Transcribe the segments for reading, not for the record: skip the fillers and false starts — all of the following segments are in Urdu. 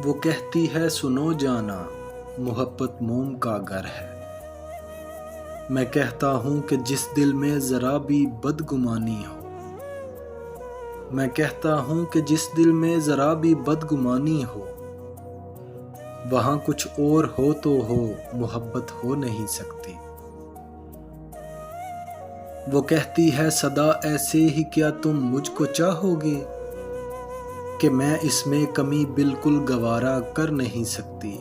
وہ کہتی ہے سنو جانا محبت موم کا گھر ہے۔ میں کہتا ہوں کہ جس دل میں ذرا بھی بدگمانی ہو، میں کہتا ہوں کہ جس دل میں ذرا بھی بدگمانی ہو، وہاں کچھ اور ہو تو ہو، محبت ہو نہیں سکتی۔ وہ کہتی ہے سدا ایسے ہی کیا تم مجھ کو چاہو گے، کہ میں اس میں کمی بالکل گوارا کر نہیں سکتی۔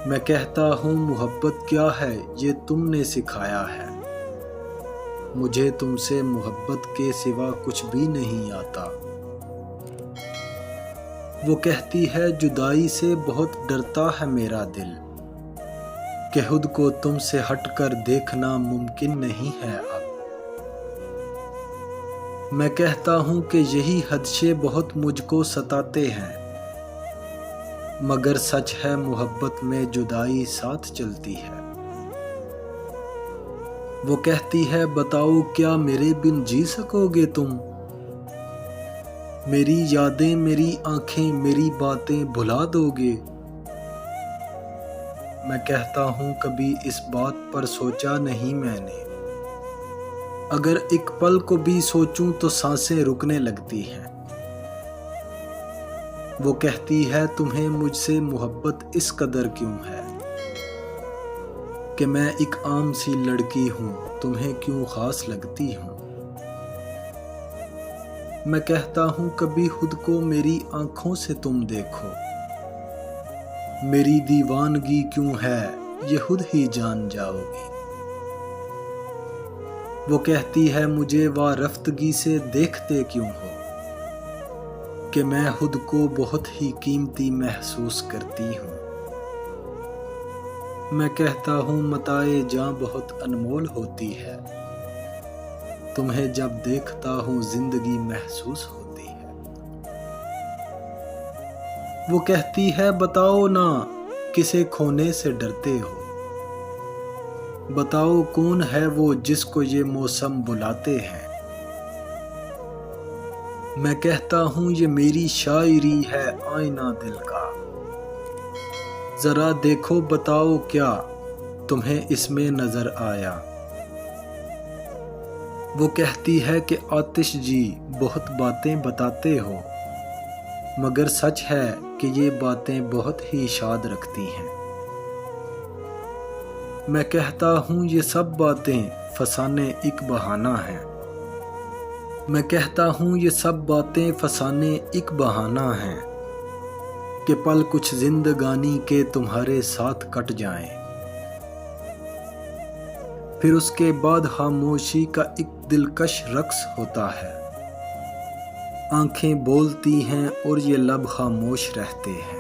میں کہتا ہوں محبت کیا ہے یہ تم نے سکھایا ہے، مجھے تم سے محبت کے سوا کچھ بھی نہیں آتا۔ وہ کہتی ہے جدائی سے بہت ڈرتا ہے میرا دل، کہ خود کو تم سے ہٹ کر دیکھنا ممکن نہیں ہے اب۔ میں کہتا ہوں کہ یہی خدشے بہت مجھ کو ستاتے ہیں، مگر سچ ہے محبت میں جدائی ساتھ چلتی ہے۔ وہ کہتی ہے بتاؤ کیا میرے بن جی سکو گے تم، میری یادیں میری آنکھیں میری باتیں بھلا دو گے۔ میں کہتا ہوں کبھی اس بات پر سوچا نہیں میں نے، اگر ایک پل کو بھی سوچوں تو سانسیں رکنے لگتی ہیں۔ وہ کہتی ہے تمہیں مجھ سے محبت اس قدر کیوں ہے، کہ میں ایک عام سی لڑکی ہوں تمہیں کیوں خاص لگتی ہوں۔ میں کہتا ہوں کبھی خود کو میری آنکھوں سے تم دیکھو، میری دیوانگی کیوں ہے یہ خود ہی جان جاؤ گی۔ وہ کہتی ہے مجھے وارفتگی سے دیکھتے کیوں ہو، کہ میں خود کو بہت ہی قیمتی محسوس کرتی ہوں۔ میں کہتا ہوں متاع جاں بہت انمول ہوتی ہے، تمہیں جب دیکھتا ہوں زندگی محسوس ہوتی ہے۔ وہ کہتی ہے بتاؤ نا کسے کھونے سے ڈرتے ہو، بتاؤ کون ہے وہ جس کو یہ موسم بلاتے ہیں۔ میں کہتا ہوں یہ میری شاعری ہے آئینہ دل کا، ذرا دیکھو بتاؤ کیا تمہیں اس میں نظر آیا۔ وہ کہتی ہے کہ آتش جی بہت باتیں بتاتے ہو، مگر سچ ہے کہ یہ باتیں بہت ہی شاد رکھتی ہیں۔ میں کہتا ہوں یہ سب باتیں فسانے ایک بہانہ ہیں، میں کہتا ہوں یہ سب باتیں فسانے ایک بہانہ ہیں، کہ پل کچھ زندگانی کے تمہارے ساتھ کٹ جائیں، پھر اس کے بعد خاموشی کا ایک دلکش رقص ہوتا ہے، آنکھیں بولتی ہیں اور یہ لب خاموش رہتے ہیں۔